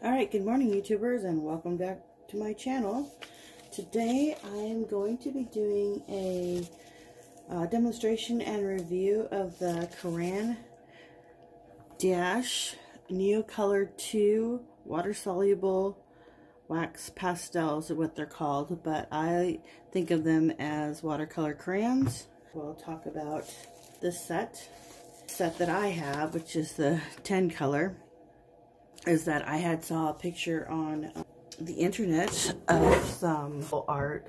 Alright, good morning YouTubers and welcome back to my channel. Today I'm going to be doing a demonstration and review of the Caran Neocolor 2 water-soluble wax pastels are what they're called, but I think of them as watercolor crayons. We'll talk about this set that I have, which is the 10 color. Is that I had saw a picture on the internet of some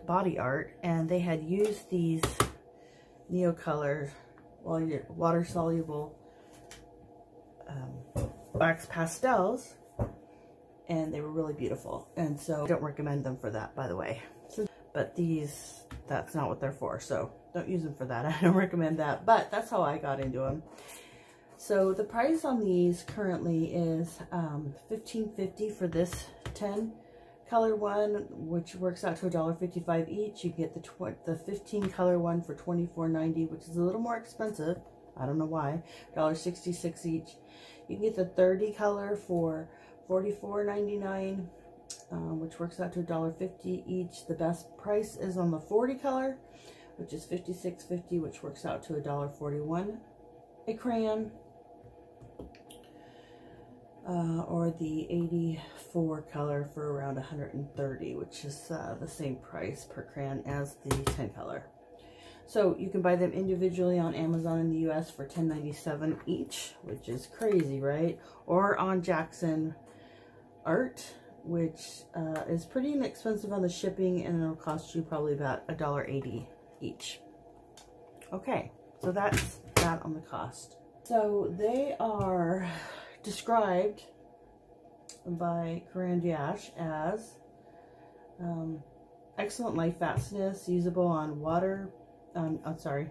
body art, and they had used these Neocolor water-soluble wax pastels, and they were really beautiful. And so I don't recommend them for that, by the way. But these, that's not what they're for, so don't use them for that. I don't recommend that, but that's how I got into them. So the price on these currently is $15.50 for this 10 color one, which works out to $1.55 each. You get the 15 color one for $24.90, which is a little more expensive. I don't know why. $1.66 each. You can get the 30 color for $44.99, which works out to $1.50 each. The best price is on the 40 color, which is $56.50, which works out to $1.41 a crayon. Or the 84 color for around $130, which is the same price per crayon as the 10 color. So you can buy them individually on Amazon in the US for $10.97 each, which is crazy, right? Or on Jackson Art, which is pretty inexpensive on the shipping, and it'll cost you probably about $1.80 each. Okay, so that's that on the cost. So they are described by Caran as excellent light fastness, usable on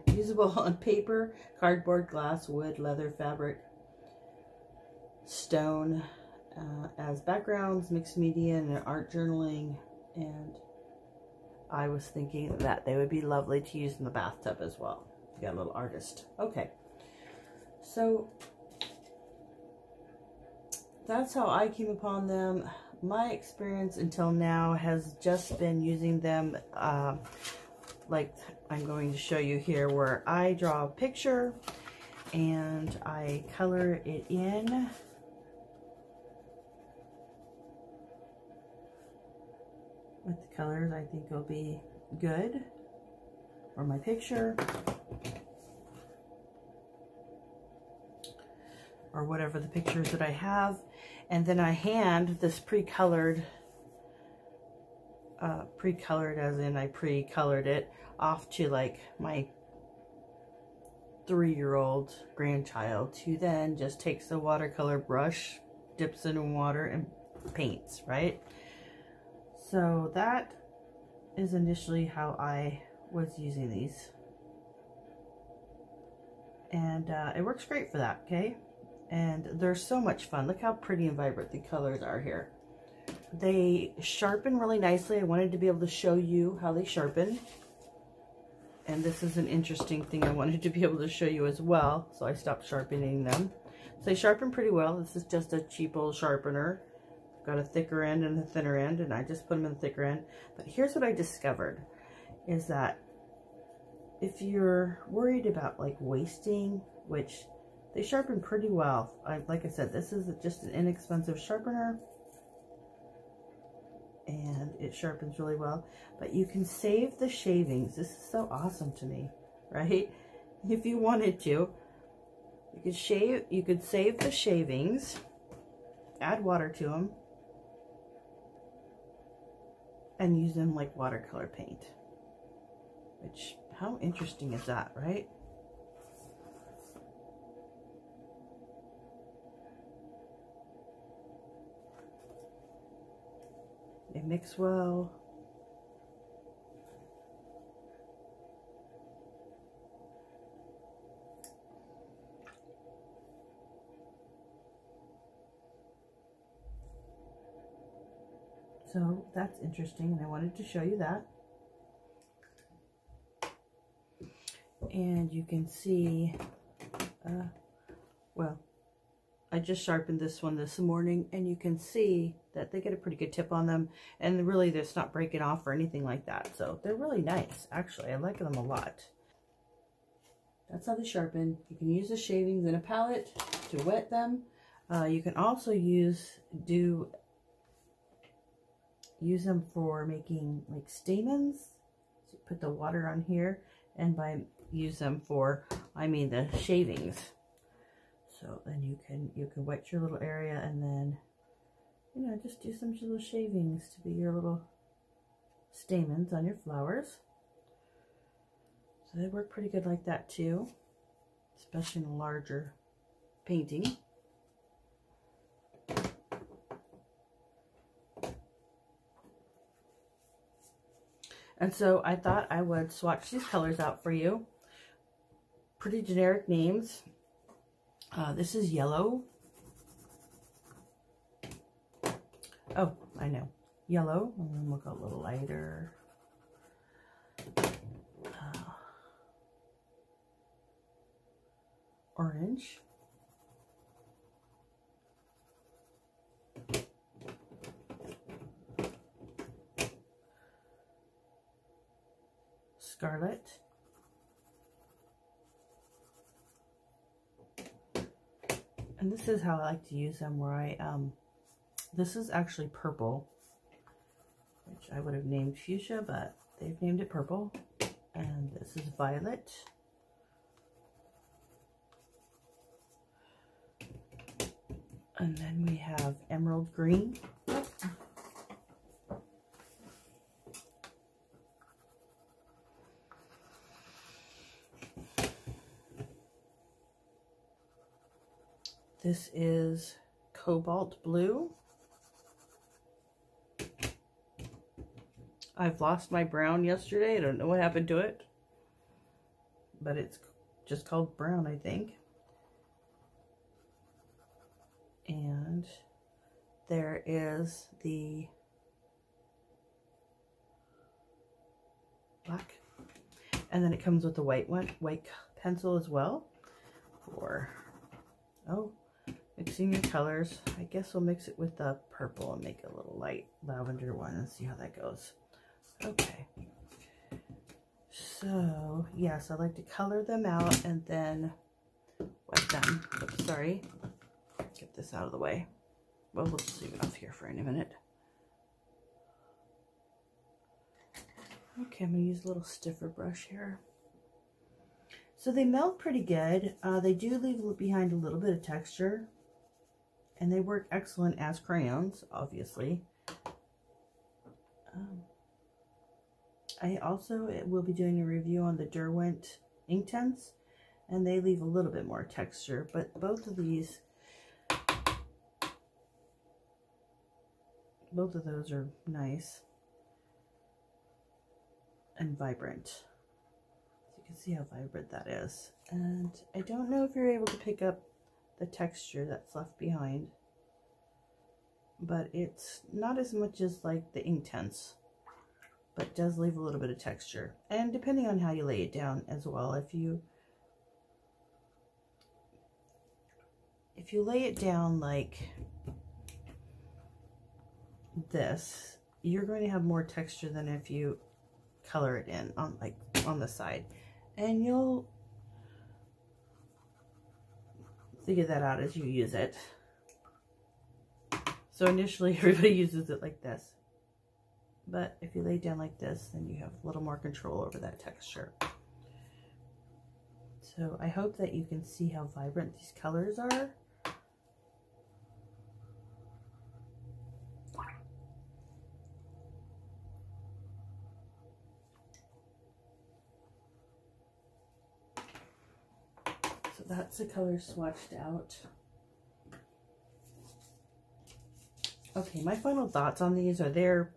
usable on paper, cardboard, glass, wood, leather, fabric, stone, as backgrounds, mixed media, and art journaling. And I was thinking that they would be lovely to use in the bathtub as well. You got a little artist. Okay, so that's how I came upon them. My experience until now has just been using them like I'm going to show you here, where I draw a picture and I color it in with the colors I think will be good for my picture, or whatever the pictures that I have. And then I hand this pre-colored as in I pre-colored it off to like my 3-year-old grandchild, who then just takes the watercolor brush, dips it in water, and paints, right? So that is initially how I was using these. And it works great for that, okay? And they're so much fun. Look how pretty and vibrant the colors are here. They sharpen really nicely. I wanted to be able to show you how they sharpen. And this is an interesting thing I wanted to be able to show you as well. So I stopped sharpening them. So they sharpen pretty well. This is just a cheap old sharpener. I've got a thicker end and a thinner end, and I just put them in the thicker end. But here's what I discovered, is that if you're worried about like wasting, which they sharpen pretty well. Like I said, this is just an inexpensive sharpener, and it sharpens really well. But you can save the shavings. This is so awesome to me, right? If you wanted to, you could save the shavings, add water to them, and use them like watercolor paint. Which, how interesting is that, right? They mix well. So that's interesting, and I wanted to show you that. And you can see, well, I just sharpened this one this morning, and you can see that they get a pretty good tip on them, and really they're not breaking off or anything like that. So they're really nice, actually. I like them a lot. That's how they sharpen. You can use the shavings in a palette to wet them. You can also use them for making like stamens. So you put the water on here, and use them for, I mean, the shavings. So then you can wet your little area, and then, you know, just do some little shavings to be your little stamens on your flowers. So they work pretty good like that too, especially in a larger painting. And so I thought I would swatch these colors out for you. Pretty generic names. This is yellow. Oh, I know. Yellow. And then we'll go a little lighter. Orange. Scarlet. And this is how I like to use them, where this is actually purple, which I would have named fuchsia, but they've named it purple. And this is violet. And then we have emerald green. This is cobalt blue. I've lost my brown yesterday. I don't know what happened to it, but it's just called brown, I think. And there is the black. And then it comes with the white pencil as well. Mixing your colors. I guess we'll mix it with the purple and make a little light lavender one and see how that goes. Okay. So, yes, I like to color them out and then wet them. Oops, sorry. Get this out of the way. Well, we'll just leave it off here for a minute. Okay, I'm going to use a little stiffer brush here. So they melt pretty good. They do leave behind a little bit of texture. And they work excellent as crayons, obviously. I also will be doing a review on the Derwent Inktense. And they leave a little bit more texture. But both of those are nice and vibrant. So you can see how vibrant that is. And I don't know if you're able to pick up the texture that's left behind, but it's not as much as like the Inktense, but does leave a little bit of texture. And depending on how you lay it down as well, if you lay it down like this, you're going to have more texture than if you color it in on the side, and you'll figure that out as you use it. So initially everybody uses it like this, but if you lay it down like this, then you have a little more control over that texture. So I hope that you can see how vibrant these colors are. That's the color swatched out. Okay, my final thoughts on these are they're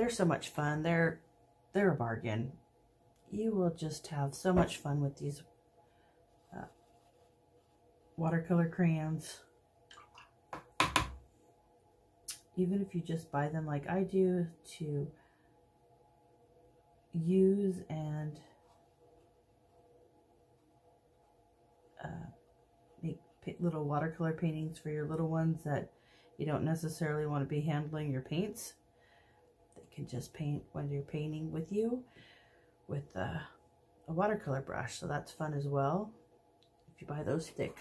so much fun. They're a bargain. You will just have so much fun with these watercolor crayons. Even if you just buy them like I do to use and make little watercolor paintings for your little ones that you don't necessarily want to be handling your paints. They can just paint when you're painting with you with a watercolor brush, so that's fun as well if you buy those thick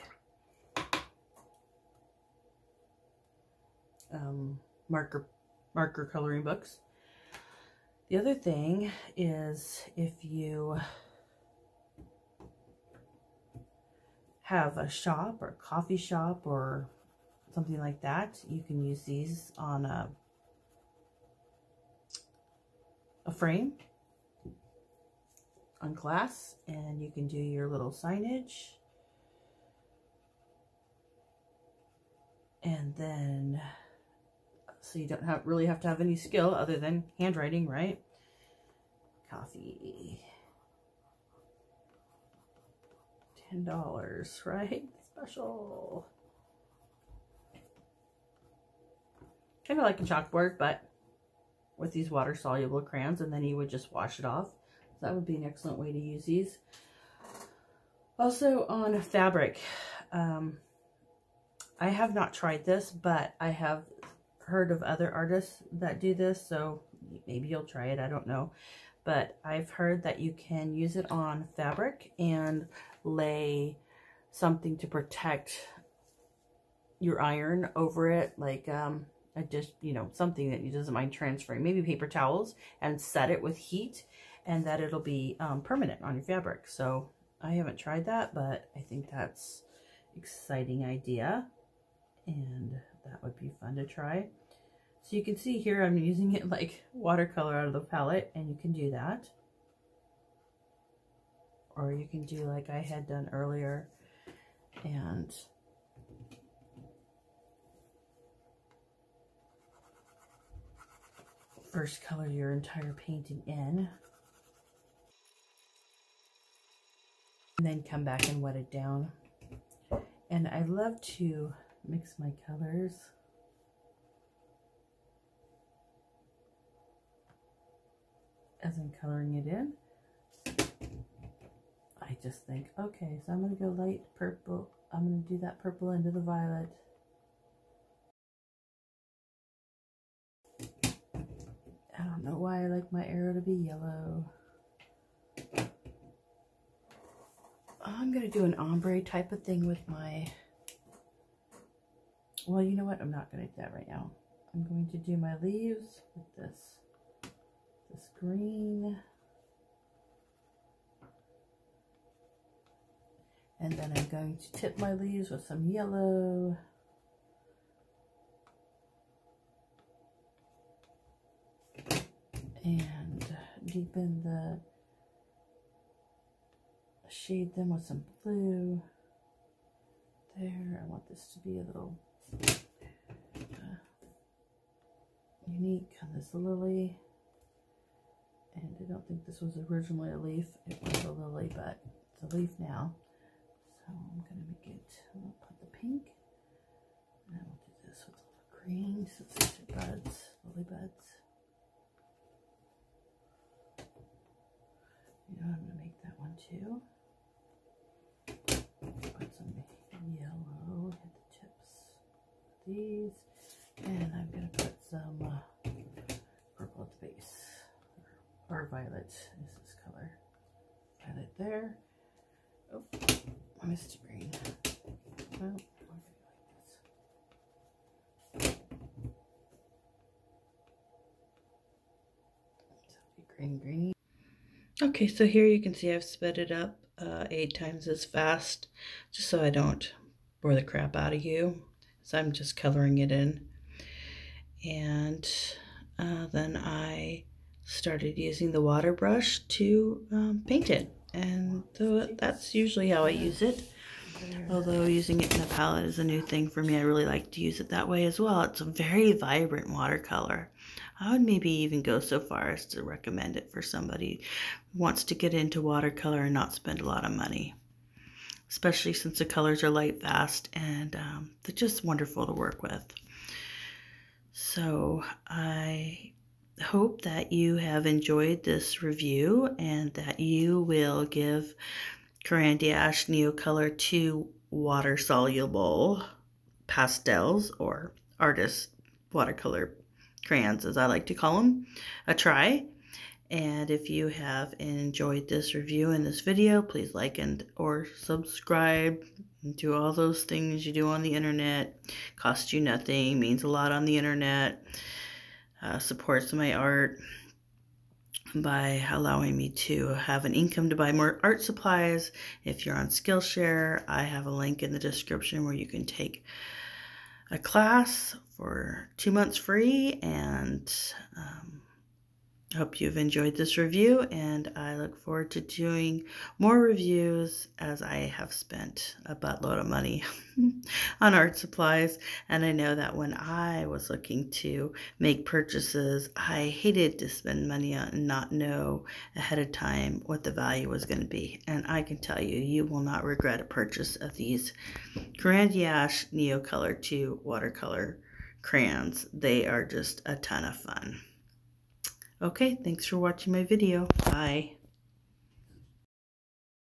marker coloring books. The other thing is, if you have a shop or a coffee shop or something like that, you can use these on a frame on glass, and you can do your little signage. And then, so you don't really have to have any skill other than handwriting, right? Coffee. $10, right? Special. Kind of like a chalkboard, but with these water-soluble crayons, and then you would just wash it off. So that would be an excellent way to use these. Also on fabric, I have not tried this, but I have heard of other artists that do this, so maybe you'll try it, I don't know. But I've heard that you can use it on fabric and lay something to protect your iron over it, like a dish, you know, something that you doesn't mind transferring, maybe paper towels, and set it with heat, and that it'll be permanent on your fabric. So I haven't tried that, but I think that's an exciting idea, and that would be fun to try. So you can see here I'm using it like watercolor out of the palette, and you can do that. Or you can do like I had done earlier and first color your entire painting in, and then come back and wet it down. And I love to mix my colors. As I'm coloring it in, I just think, okay, so I'm going to go light purple. I'm going to do that purple into the violet. I don't know why I like my arrow to be yellow. I'm going to do an ombre type of thing with my, well, you know what? I'm not going to do that right now. I'm going to do my leaves with this green. And then I'm going to tip my leaves with some yellow. And deepen shade them with some blue. There, I want this to be a little unique on this lily. And I don't think this was originally a leaf. It was a lily, but it's a leaf now. So I'm going to make it, I'll put the pink. And then we'll do this with a little green. So it's buds, lily buds. You know, I'm going to make that one too. Put some yellow, hit the tips of these. And I'm going to put some purple at the base. Or violet is this color. Violet there. Oh, I missed a green. Well, I'm going to do like this. So green, green. Okay, so here you can see I've sped it up 8 times as fast, just so I don't bore the crap out of you. So I'm just coloring it in. And then I started using the water brush to paint it, and so that's usually how I use it. Although using it in the palette is a new thing for me, I really like to use it that way as well. It's a very vibrant watercolor. I would maybe even go so far as to recommend it for somebody who wants to get into watercolor and not spend a lot of money, especially since the colors are light, fast, and they're just wonderful to work with. So I hope that you have enjoyed this review and that you will give Caran Neocolor 2 water-soluble pastels, or artist watercolor crayons, as I like to call them, a try. And if you have enjoyed this review and this video, please like and or subscribe. Do all those things you do on the internet. Cost you nothing, means a lot on the internet. Supports my art by allowing me to have an income to buy more art supplies. If you're on Skillshare, I have a link in the description where you can take a class for 2 months free. And I hope you've enjoyed this review, and I look forward to doing more reviews, as I have spent a buttload of money on art supplies. And I know that when I was looking to make purchases, I hated to spend money on and not know ahead of time what the value was going to be. And I can tell you, you will not regret a purchase of these Caran Neocolor 2 watercolor crayons. They are just a ton of fun. Okay, thanks for watching my video. Bye.